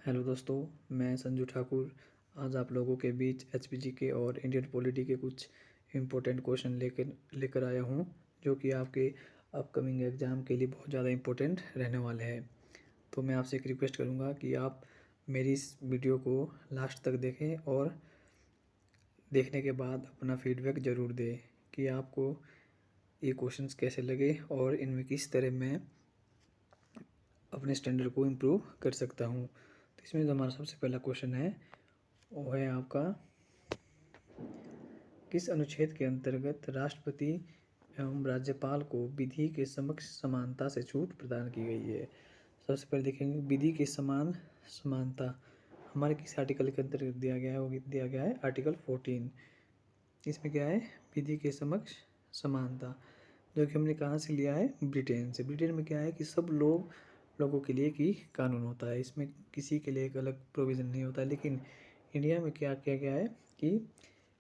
Hello दोस्तों, मैं संजू ठाकुर आज आप लोगों के बीच एचपीजी के और इंडियन पॉलिटी के कुछ इम्पोर्टेंट क्वेश्चन लेकर आया हूं, जो कि आपके अपकमिंग एग्ज़ाम के लिए बहुत ज़्यादा इम्पोर्टेंट रहने वाले हैं। तो मैं आपसे एक रिक्वेस्ट करूंगा कि आप मेरी इस वीडियो को लास्ट तक देखें और देखने के बाद अपना फीडबैक ज़रूर दें कि आपको ये क्वेश्चंस कैसे लगे और इनमें किस तरह मैं अपने स्टैंडर्ड को इम्प्रूव कर सकता हूँ। तो इसमें जो हमारा सबसे पहला क्वेश्चन है वो है आपका, किस अनुच्छेद के अंतर्गत राष्ट्रपति एवं राज्यपाल को विधि के समक्ष समानता से छूट प्रदान की गई है। सबसे पहले देखेंगे विधि के समान समानता हमारे किस आर्टिकल के अंतर्गत दिया गया है। वो दिया गया है आर्टिकल 14। इसमें क्या है, विधि के समक्ष समानता, जो कि हमने कहाँ से लिया है, ब्रिटेन से। ब्रिटेन में क्या है कि सब लोगों के लिए एक ही कानून होता है, इसमें किसी के लिए एक अलग प्रोविज़न नहीं होता है। लेकिन इंडिया में क्या किया गया है कि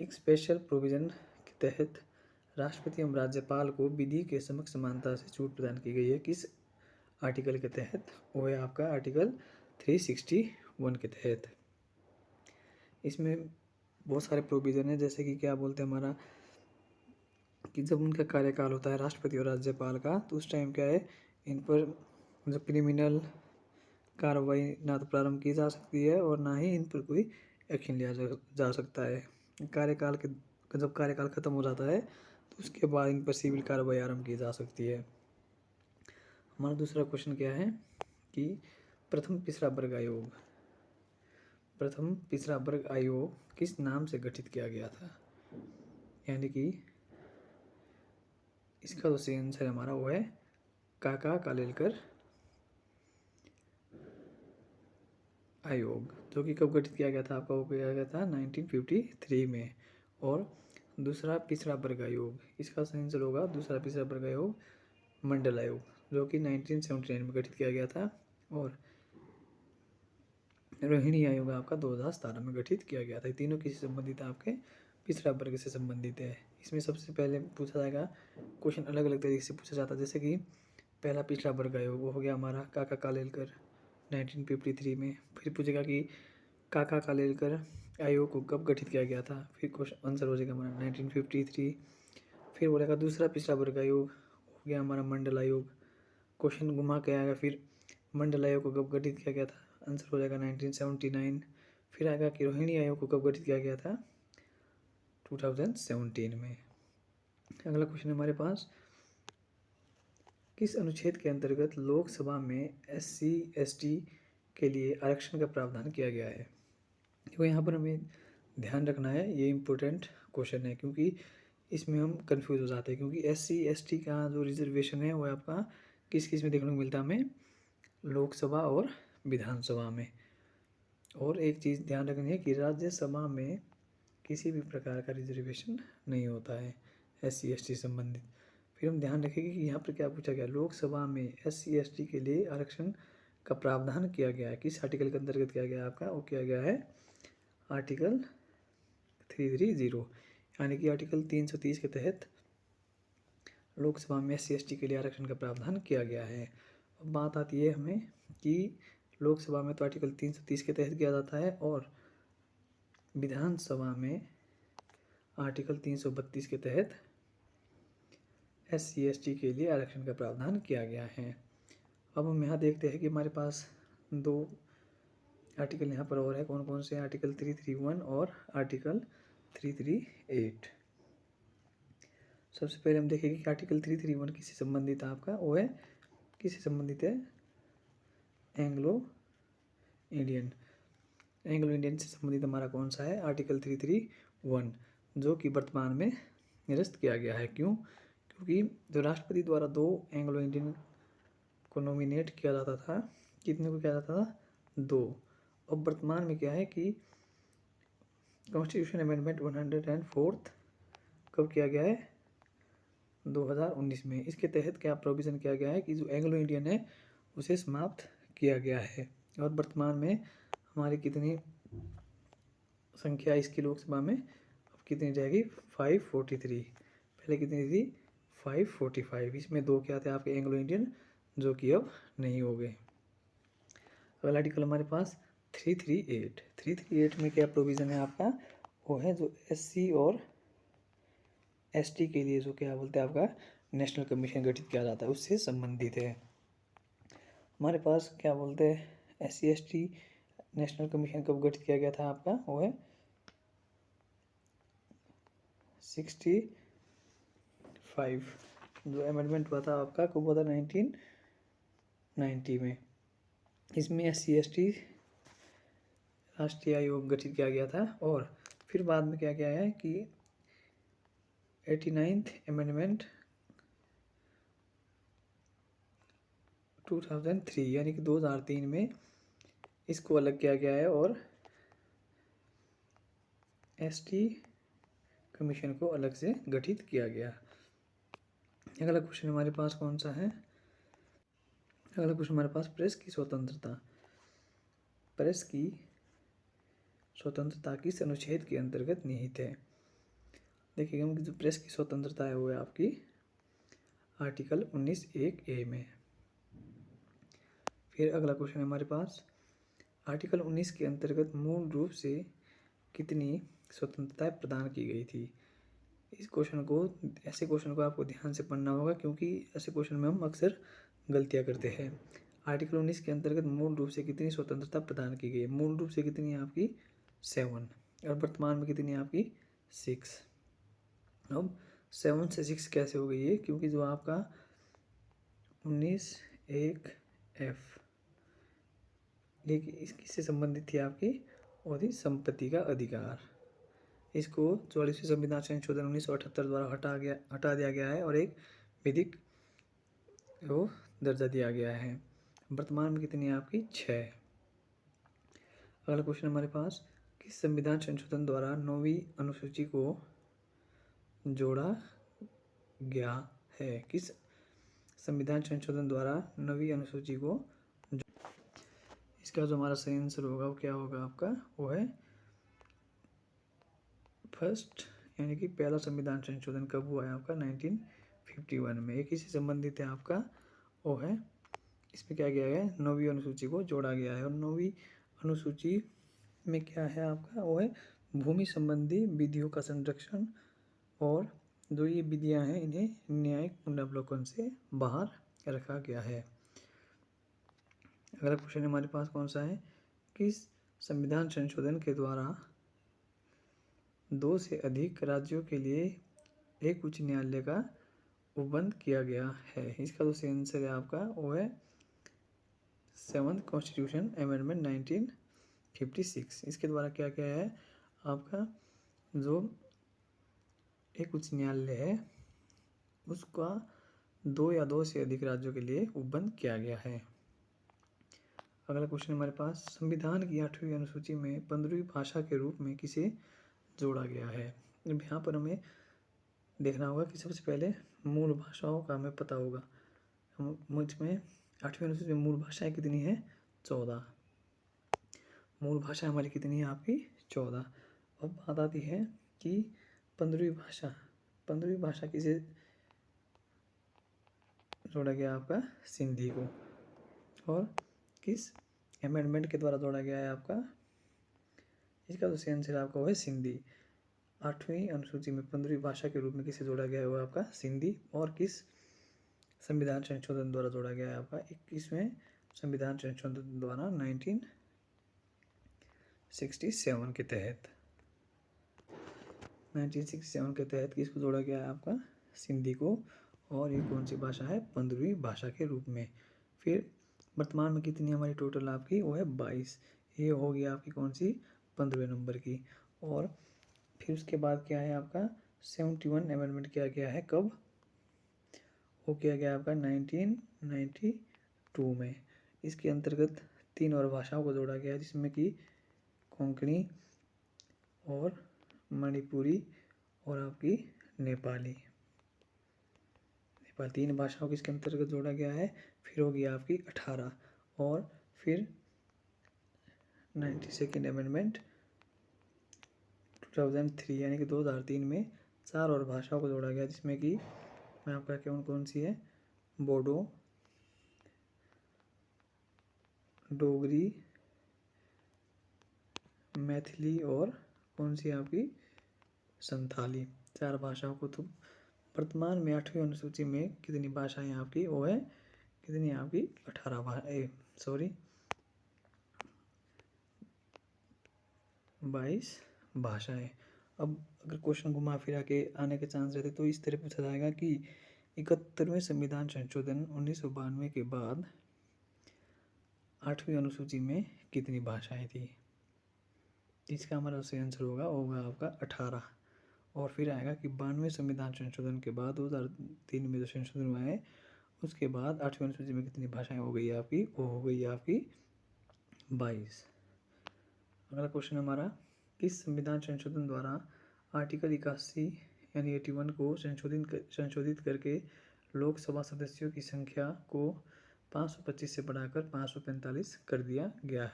एक स्पेशल प्रोविज़न के तहत राष्ट्रपति एवं राज्यपाल को विधि के समक्ष समानता से छूट प्रदान की गई है। किस आर्टिकल के तहत? वो है आपका आर्टिकल 361 के तहत। इसमें बहुत सारे प्रोविज़न है, जैसे कि क्या बोलते हैं हमारा, कि जब उनका कार्यकाल होता है राष्ट्रपति और राज्यपाल का, तो उस टाइम क्या है, इन पर जब क्रिमिनल कार्रवाई ना तो प्रारंभ की जा सकती है और ना ही इन पर कोई एक्शन लिया जा सकता है। जब कार्यकाल खत्म हो जाता है तो उसके बाद इन पर सिविल कार्रवाई आरंभ की जा सकती है। हमारा दूसरा क्वेश्चन क्या है कि प्रथम पिछड़ा वर्ग आयोग किस नाम से गठित किया गया था। यानी कि इसका जो सही आंसर हमारा वो है काका कालेलकर आयोग, जो कि कब गठित किया गया था, आपका वो किया गया था 1953 में। और दूसरा पिछड़ा वर्ग आयोग, इसका सही आंसर होगा दूसरा पिछड़ा वर्ग आयोग मंडल आयोग, जो कि 1979 में गठित किया गया था। और रोहिणी आयोग आपका 2017 में गठित किया गया था। ये तीनों किससे संबंधित है, आपके पिछड़ा वर्ग से संबंधित है। इसमें सबसे पहले पूछा जाएगा क्वेश्चन, अलग अलग तरीके से पूछा जाता है। जैसे कि पहला पिछड़ा वर्ग आयोग वो हो गया हमारा काका कालेलकर 1953 में। फिर पूछेगा कि काका कालेलकर आयोग को कब गठित किया गया था, फिर क्वेश्चन आंसर हो जाएगा हमारा 1953। फिर बोलेगा दूसरा पिछड़ा वर्ग आयोग हो गया हमारा मंडल आयोग, क्वेश्चन घुमा के आएगा, फिर मंडल आयोग को कब गठित किया गया था, आंसर हो जाएगा 1979। फिर आएगा कि रोहिणी आयोग को कब गठित किया गया था, 2017 में। अगला क्वेश्चन हमारे पास, किस अनुच्छेद के अंतर्गत लोकसभा में SC ST के लिए आरक्षण का प्रावधान किया गया है। तो यहाँ पर हमें ध्यान रखना है, ये इम्पोर्टेंट क्वेश्चन है, क्योंकि इसमें हम कंफ्यूज हो जाते हैं। क्योंकि SC ST का जो रिजर्वेशन है वो आपका किस किस में देखने को मिलता है हमें, लोकसभा और विधानसभा में। और एक चीज़ ध्यान रखनी है कि राज्यसभा में किसी भी प्रकार का रिजर्वेशन नहीं होता है SC ST संबंधित। फिर हम ध्यान रखेंगे कि यहाँ पर क्या पूछा गया, लोकसभा में SC ST के लिए आरक्षण का प्रावधान किया गया है। किस आर्टिकल के अंतर्गत किया गया है आपका, वो किया गया है आर्टिकल 330, यानी कि आर्टिकल 330 के तहत लोकसभा में SC ST के लिए आरक्षण का प्रावधान किया गया है। अब बात आती है हमें कि लोकसभा में तो आर्टिकल 330 के तहत किया जाता है और विधानसभा में आर्टिकल 332 के तहत SC ST के लिए आरक्षण का प्रावधान किया गया है। अब हम यहाँ देखते हैं कि हमारे पास दो आर्टिकल यहाँ पर और है, कौन कौन से, आर्टिकल 331 और आर्टिकल 338। सबसे पहले हम देखेंगे कि आर्टिकल 331 किससे संबंधित है आपका, वो है किससे संबंधित है, एंग्लो इंडियन से संबंधित हमारा कौन सा है, आर्टिकल 331, जो कि वर्तमान में निरस्त किया गया है। क्यों? क्योंकि जो राष्ट्रपति द्वारा दो एंग्लो इंडियन को नॉमिनेट किया जाता था, कितने को किया जाता था, दो। अब वर्तमान में क्या है कि कॉन्स्टिट्यूशन अमेंडमेंट 104 कब किया गया है, 2019 में। इसके तहत क्या प्रोविज़न किया गया है कि जो एंग्लो इंडियन है उसे समाप्त किया गया है। और वर्तमान में हमारी कितनी संख्या इसकी लोकसभा में अब कितनी जाएगी, 543। पहले कितनी थी, 545। इसमें दो क्या थे आपके एंग्लो इंडियन, जो कि अब नहीं हो गए। अगला आर्टिकल हमारे पास 338 में क्या प्रोविज़न है आपका, वो है जो SC और ST के लिए जो क्या बोलते हैं आपका नेशनल कमीशन गठित किया जाता है, उससे संबंधित है। हमारे पास क्या बोलते हैं SC ST नेशनल कमीशन कब गठित किया गया था आपका, वो है 65 जो अमेंडमेंट हुआ था आपका कब हुआ था 1990 में। इसमें SC ST राष्ट्रीय आयोग गठित किया गया था और फिर बाद में क्या किया है कि 89th अमेंडमेंट 2003 यानी कि 2003 में इसको अलग किया गया है और ST कमीशन को अलग से गठित किया गया। अगला क्वेश्चन हमारे पास कौन सा है, अगला क्वेश्चन हमारे पास प्रेस की स्वतंत्रता। प्रेस की स्वतंत्रता किस अनुच्छेद के अंतर्गत निहित है। देखिएगा कि जो प्रेस की स्वतंत्रता है वो है आपकी आर्टिकल 19(1)(a) में। फिर अगला क्वेश्चन है हमारे पास आर्टिकल 19 के अंतर्गत मूल रूप से कितनी स्वतंत्रताएं प्रदान की गई थी। इस क्वेश्चन को, ऐसे क्वेश्चन को आपको ध्यान से पढ़ना होगा क्योंकि ऐसे क्वेश्चन में हम अक्सर गलतियां करते हैं। आर्टिकल 19 के अंतर्गत मूल रूप से कितनी स्वतंत्रता प्रदान की गई है। मूल रूप से कितनी है आपकी 7 और वर्तमान में कितनी है आपकी 6। अब 7 से 6 कैसे हो गई है, क्योंकि जो आपका 19(1)(f ये किससे संबंधित थी आपकी, और थी संपत्ति का अधिकार। इसको 44वें संविधान संशोधन 1978 द्वारा हटा दिया गया है और एक विधिक वो दर्जा दिया गया है। वर्तमान में कितनी है आपकी 6। अगला क्वेश्चन हमारे पास किस संविधान संशोधन द्वारा 9वीं अनुसूची को जोड़ा गया है। किस संविधान संशोधन द्वारा 9वीं अनुसूची को, इसका जो हमारा सही आंसर होगा वो क्या होगा आपका, वो है फर्स्ट यानी कि पहला संविधान संशोधन कब हुआ है आपका 1951 में। एक इसी संबंधित है आपका, वो है इसमें क्या किया गया है 9वीं अनुसूची को जोड़ा गया है। और 9वीं अनुसूची में क्या है आपका, वो है भूमि संबंधी विधियों का संरक्षण और जो ये विधियां हैं इन्हें न्यायिक पुनरावलोकन से बाहर रखा गया है। अगला क्वेश्चन हमारे पास कौन सा है, किस संविधान संशोधन के द्वारा 2 से अधिक राज्यों के लिए एक उच्च न्यायालय का उपबंध किया गया है। इसका जो सही आंसर है आपका वो है 7th कॉन्स्टिट्यूशन अमेंडमेंट 1956। इसके द्वारा क्या किया है आपका, जो एक उच्च न्यायालय है उसका 2 या 2 से अधिक राज्यों के लिए उपबंध किया गया है। अगला क्वेश्चन हमारे पास संविधान की 8वीं अनुसूची में 15वीं भाषा के रूप में किसे जोड़ा गया है। अब यहाँ पर हमें देखना होगा कि सबसे पहले मूल भाषाओं का हमें पता होगा। मुझमें 8वीं अनुसूची में मूल भाषाएं कितनी है 14। मूल भाषा हमारी कितनी है आपकी 14। अब बात आती है कि 15वीं भाषा किसे जोड़ा गया आपका सिंधी को, और किस अमेंडमेंट के द्वारा जोड़ा गया है आपका, इसका जो सही आंसर आपका वो है सिंधी। 8वीं अनुसूची में 15वीं भाषा के रूप में किसे जोड़ा गया है वो आपका सिंधी। और किस संविधान संशोधन द्वारा जोड़ा गया है आपका 21वें संविधान संशोधन द्वारा 1967 के तहत। 1967 के तहत किसको जोड़ा गया है आपका सिंधी को, और ये कौन सी भाषा है 15वीं भाषा के रूप में। फिर वर्तमान में कितनी हमारी टोटल आपकी वो है 22। ये हो गया आपकी कौन सी 15वें नंबर की। और फिर उसके बाद क्या है आपका 71 अमेंडमेंट किया गया है कब, वो किया गया आपका 1992 में। इसके अंतर्गत 3 और भाषाओं को जोड़ा गया जिसमें कि कोंकणी और मणिपुरी और आपकी नेपाली 3 भाषाओं को इसके अंतर्गत जोड़ा गया है। फिर हो गया आपकी 18 और फिर 92nd अमेंडमेंट 2003 यानी कि 2003 में 4 और भाषाओं को जोड़ा गया जिसमें कि आपका कौन सी है बोडो, डोगरी, मैथिली और कौन सी आपकी संथाली। 4 भाषाओं को तो वर्तमान में 8वीं अनुसूची में कितनी भाषाएं आपकी वो है कितनी आपकी 22 भाषाएं। अब अगर क्वेश्चन घुमा फिरा के आने के चांस रहते तो इस तरह पूछा जाएगा कि 71वें संविधान संशोधन 1992 के बाद 8वीं अनुसूची में कितनी भाषाएं थी। इसका हमारा सही आंसर होगा आपका 18। और फिर आएगा कि 92वें संविधान संशोधन के बाद 2003 में जो संशोधन हुआ है उसके बाद 8वीं अनुसूची में कितनी भाषाएं हो गई आपकी वो हो गई आपकी 22। अगला क्वेश्चन हमारा, किस संविधान संशोधन द्वारा आर्टिकल 81 यानी 81 को संशोधित करके लोकसभा सदस्यों की संख्या को 525 से बढ़ाकर 545 कर दिया गया।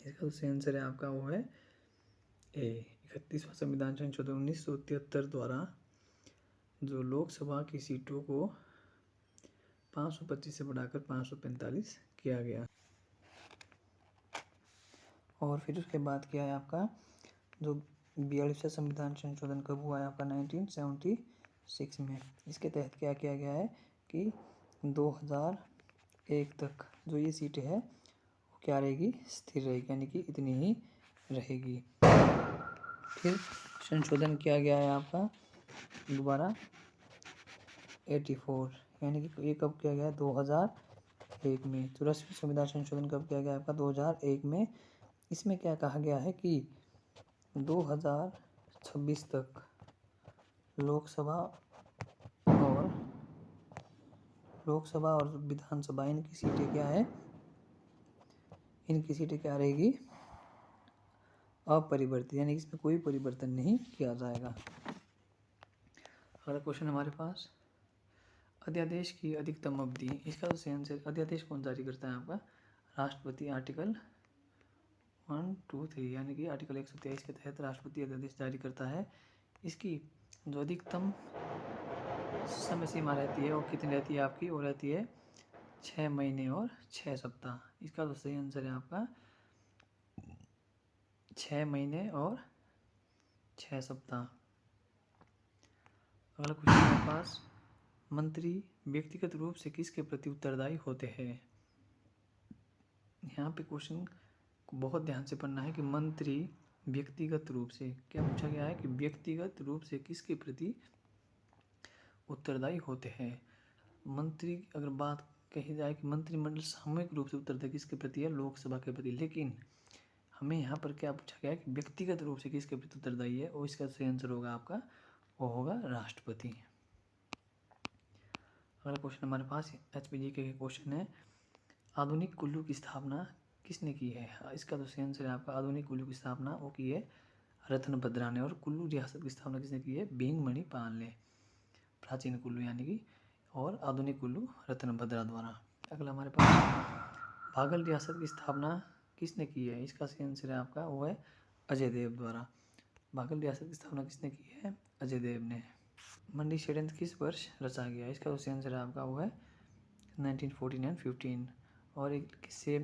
इसका सही आंसर है आपका वो है ए। 31वां संविधान संशोधन 1973 द्वारा जो लोकसभा की सीटों को 525 से बढ़ाकर 545 किया गया। और फिर उसके बाद क्या है आपका जो 42वां संविधान संशोधन कब हुआ है आपका 1976 में। इसके तहत क्या किया गया है कि 2001 तक जो ये सीटें है वो क्या रहेगी स्थिर रहेगी यानी कि इतनी ही रहेगी। फिर संशोधन किया गया है आपका दोबारा 84 यानी कि ये कब किया गया है 2001 में। 84वें संविधान संशोधन कब किया गया आपका 2001 में। इसमें क्या कहा गया है कि 2026 तक लोकसभा और विधानसभा इनकी सीटें क्या है इनकी सीटें क्या रहेगी अपरिवर्तित यानी कि इसमें कोई परिवर्तन नहीं किया जाएगा। अगला क्वेश्चन हमारे पास, अध्यादेश की अधिकतम अवधि। इसका तो सही आंसर अध्यादेश कौन जारी करता है आपका राष्ट्रपति। आर्टिकल 123 यानी कि आर्टिकल 123 के तहत राष्ट्रपति अध्यादेश जारी करता है। इसकी जो अधिकतम समय सीमा रहती है वो कितनी रहती है आपकी वो रहती है 6 महीने और 6 सप्ताह। इसका तो सही आंसर है आपका 6 महीने और 6 सप्ताह। अगला क्वेश्चन हमारे पास, मंत्री व्यक्तिगत रूप से किसके प्रति उत्तरदायी होते हैं। यहाँ पे क्वेश्चन को बहुत ध्यान से पढ़ना है कि मंत्री व्यक्तिगत रूप से क्या पूछा गया है कि व्यक्तिगत रूप से किसके प्रति उत्तरदायी होते हैं। मंत्री अगर बात कही जाए कि मंत्रिमंडल सामूहिक रूप से उत्तरदायी किसके प्रति है लोकसभा के प्रति, लेकिन हमें यहाँ पर क्या पूछा गया है कि व्यक्तिगत रूप से किसके प्रति उत्तरदायी है और इसका सही आंसर होगा आपका वो होगा राष्ट्रपति। अगला क्वेश्चन हमारे पास HPG के क्वेश्चन है, आधुनिक कुल्लू की स्थापना किसने की है। इसका तो सही आंसर है आपका आधुनिक कुल्लू की स्थापना वो की है रत्नभद्रा ने। और कुल्लू रियासत की स्थापना किसने की है भींगमणि पाल ने। प्राचीन कुल्लू यानी कि और आधुनिक कुल्लू रत्नभद्रा द्वारा। अगला हमारे पास, भागल रियासत की स्थापना किसने की है। इसका सही आंसर है आपका वो है अजय देव द्वारा। भागल रियासत की स्थापना किसने की है अजय देव ने। मंडी षड्यंत्र किस वर्ष रचा गया। इसका तो सही आंसर है आपका वो है 1914-15 और एक किससे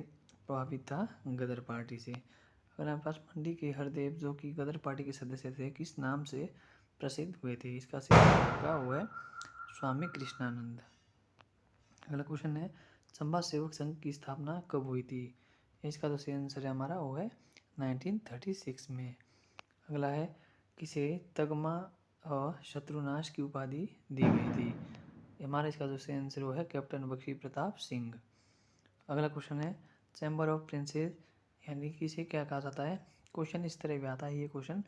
प्रभावित था गदर पार्टी से। अगर हमारे पास मंडी के हरदेव जो कि गदर पार्टी के सदस्य थे किस नाम से प्रसिद्ध हुए थे। इसका सही आंसर का वो है स्वामी कृष्णानंद। अगला क्वेश्चन है, चंबा सेवक संघ की स्थापना कब हुई थी। इसका तो सही आंसर है हमारा वो है 1936 में। अगला है, किसे तगमा और शत्रुनाश की उपाधि दी गई थी। हमारा इसका जो सही आंसर वो है कैप्टन बख्शी प्रताप सिंह। अगला क्वेश्चन है, चैम्बर ऑफ प्रिंसेस यानी कि इसे क्या कहा जाता है। क्वेश्चन इस तरह भी आता है ये क्वेश्चन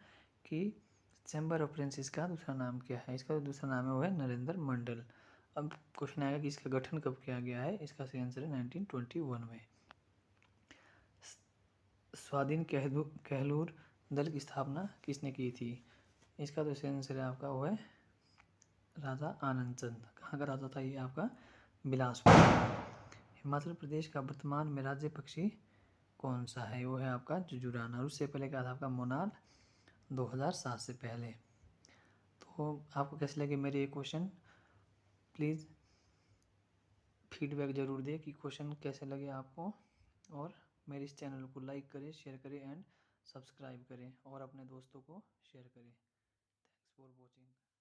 कि चैम्बर ऑफ प्रिंसेस का दूसरा नाम क्या है। इसका दूसरा नाम है वो है नरेंद्र मंडल। अब क्वेश्चन आएगा कि इसका गठन कब किया गया है। इसका सही आंसर है 1921 में। स्वाधीन कहलूर दल की स्थापना किसने की थी। इसका तो सही आंसर है आपका वो है राजा आनंद चंद। कहाँ का राजा था ये आपका बिलासपुर। हिमाचल प्रदेश का वर्तमान में राज्य पक्षी कौन सा है वो है आपका जुजुराना। और उससे पहले क्या था आपका मोनाल 2007 से पहले। तो आपको कैसे लगे मेरे ये क्वेश्चन, प्लीज़ फीडबैक ज़रूर दें कि क्वेश्चन कैसे लगे आपको। और मेरे इस चैनल को लाइक करें शेयर करें एंड सब्सक्राइब करें और अपने दोस्तों को शेयर करें। Thanks for watching.